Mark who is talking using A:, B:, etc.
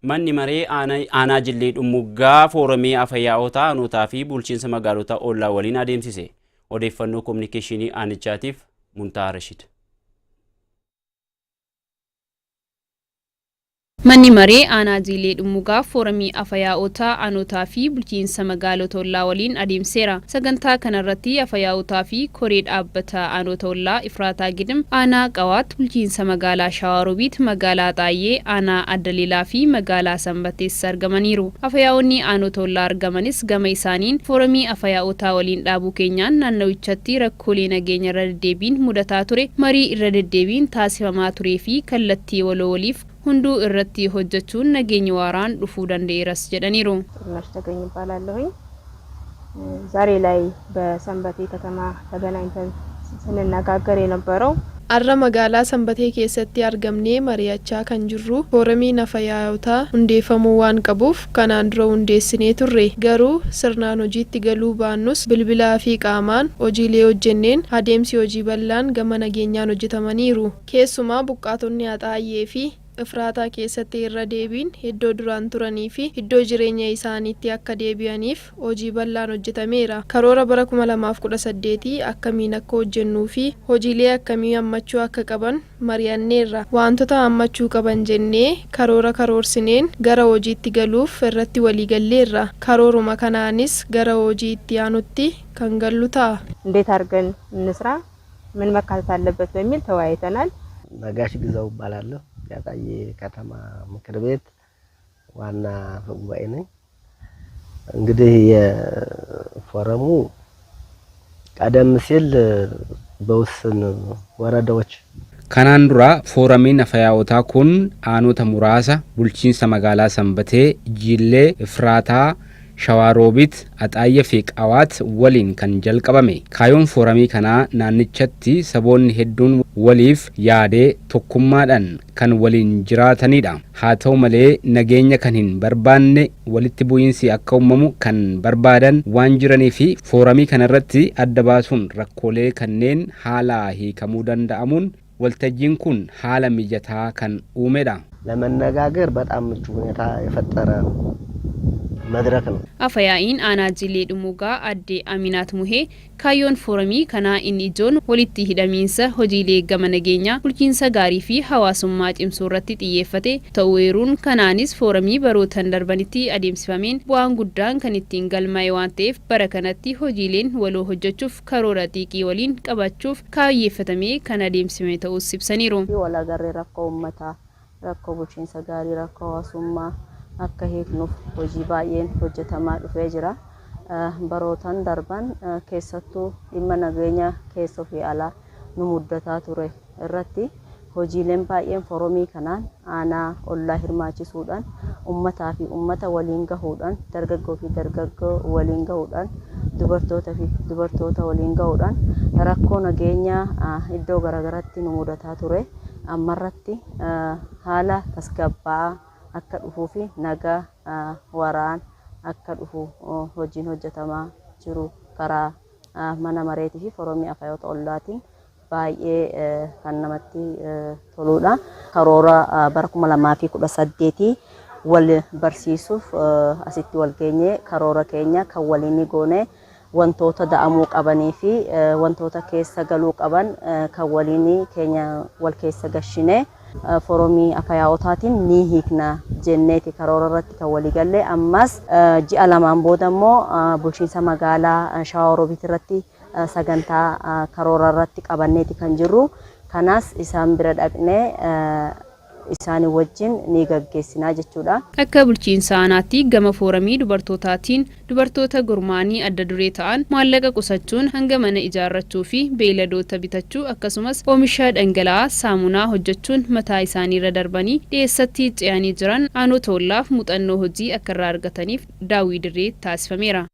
A: Manni maree aanaa Jillee Dhumuggaa foorumii afayyaa'otaa aanootaa fi bulchiinsa magaalota ollaa waliin adeemsise. Odeeffannoo kominikeeshinii aanichaatiif Muntaa Rashid.
B: Manni maree aanaa Jillee Dhumuggaa foorumii afayyaa'otaa aanootaa fi bulchiinsa magaalota ollaa waliin adeemseera. Sagantaa kanarratti afayyaa'otaa fi koree dhaabbata aanota ollaa Ifraataa Gidim, aanaa Qawaat, bulchiinsa magaalaa Shawaarobiit, magaalaa Xaayyee, aanaa Addaliilaa fi magaalaa Sanbatees argamaniiru. Afayyaa'onni aanota ollaa argamanis gama isaaniin foorumii afayyaa'otaa waliin dhaabuu keenyaan naannawichatti rakkoolee nageenya irra deddeebiin mudataa ture, marii irra deddeebiin taasifamaa turee fi kallattii waloo waliif hunduu irratti hojjechuun nageenya waaraan dhufuu danda'eeras jedhaniiru.
C: ተገኝ ይባላልኝ ዛሬ ላይ በሰንበቴ ከተማ ተገናኝተን ስንነጋገር የነበረው
D: Arra magaalaa Sanbatee keessatti argamnee mari'achaa kan jirru foorumii afayyaa'otaa hundeeffamuu waan qabuuf kanaan dura hundeessinee turre. Garuu sirnaan hojiitti galuu baannus bilbilaa fi qaamaan hojiilee hojjenneen adeemsi hojii bal'aan gama nageenyaan hojjetamaniiru. Keessumaa buqqaatonni Axaayyee fi Ifraataa keessatti irra deebiin iddoo duraan turanii fi iddoo jireenya isaaniitti akka deebi'aniif hojii bal'aan hojjetameera. Karoora bara 2018 akkamiin akka hojjennuu fi hojiilee akkamii hammachuu akka qaban mari'anneerra. Wantoota hammachuu qaban jennee karoorsineen gara hojiitti galuuf irratti waliigalleerra. Karooruma kanaanis gara hojiitti aanutti kan gallu ta'a.
C: እንዴት አድርገን እንስራ ምን መካተት አለበት በሚል ተወያይተናል።
E: ነጋሽ ግዛው እባላለሁ። ያጣዬ ከተማ ምክር ቤት ዋና ጉባኤ ነኝ። እንግዲህ የፎረሙ ቀደም ሲል በውስን ወረዳዎች
F: kanaan dura fooramiin afayyaa'otaa kun aanota muraasa bulchiinsa magaalaa Sanbatee, Jillee, Ifraataa, Shawaarobiit, Axaayye fi Qawaat waliin kan jalqabame. Kaayoon fooramii kanaa naannichatti saboonni hedduun waliif yaadee tokkummaadhaan kan waliin jiraatanidha. Haa ta'u malee nageenya kan hin barbaanne walitti bu'iinsi akka uumamu kan barbaadan waan jiranii fi fooramii kanarratti adda baasuun rakkoolee kanneen haala hiikamuu danda'amuun waltajjiin kun haala mijataa kan uumedha.
E: ለመነጋገር በጣም ምቹ ሁኔታ የፈጠረ መድረክ ነው።
B: Afayyaa'in aanaa Jillee Dhumuggaa adde Aminaat Muhee kaayyoon foorumii kanaa inni ijoon walitti hidhamiinsa hojiilee gama nageenyaa bulchiinsa gaarii fi hawaasummaa cimsuu irratti xiyyeeffate ta'uun kanaanis foorumii barootan darbanitti adeemsifameen bu'aan guddaan kan ittiin galmaa'e waan ta'eef bara kanatti hojiileen waloo hojjechuuf karoora xiiqii waliin qabachuuf kaayyeeffatamee kan adeemsifame ta'us ibsaniiru.
C: Walaagarree rakkoo uummataa, rakkoo bulchiinsa gaarii, rakkoo hawaasummaa akka hiiknuuf hojii baay'een hojjetamaa dhufee jira. Barootan darban keessattuu dhimma nageenya keessoo fi alaa nu muddataa ture irratti hojiileen baay'een foorumii kanaan aanaa ollaa hirmaachisuudhaan uummataa fi uummata waliin gahuudhaan dargaggoo fi dargaggoo waliin gahuudhaan dubartootaa fi dubartoota waliin gahuudhaan rakkoo nageenya iddoo garaagaraatti nu mudataa ture ammarratti haala tasgabbaa'aa akka dhufuu fi nagaa waaraan akka dhufu hojiin hojjetamaa jiru karaa mana mareetii fi foorumii afayyaa'ota ollaatiin baay'ee kan namatti toludha. Karoora bara 2018 wal barsiisuuf asitti wal geenye karoora keenya kan waliin goone wantoota da'amuu qabanii fi wantoota keessa galuu qaban kan waliin keenya wal keessa gashine foorumii afayyaa'otaatiin ni hiikna jenneeti karoora irratti kan walii galle. Ammas ji'a lamaan booda immoo bulchiinsa magaalaa Shawaarobiit irratti sagantaa karoora irratti qabanneeti kan jirru. Kanaas isaan bira dhaqnee isaanii wajjin ni gaggeessinaa jechuudha.
B: Akka bulchiinsa aanaatti gama foorumii dubartootaatiin dubartoota gurmaanii adda duree ta'an maallaqa qusachuun hanga mana ijaarrachuu fi beeyladoota bitachuu akkasumas oomisha dhangala'aa saamunaa hojjechuun mataa isaanii irra darbanii dhiyeessatti ce'anii jiran aanota ollaaf muuxannoo hojii akka irraa argataniif daawwii dirree taasifameera.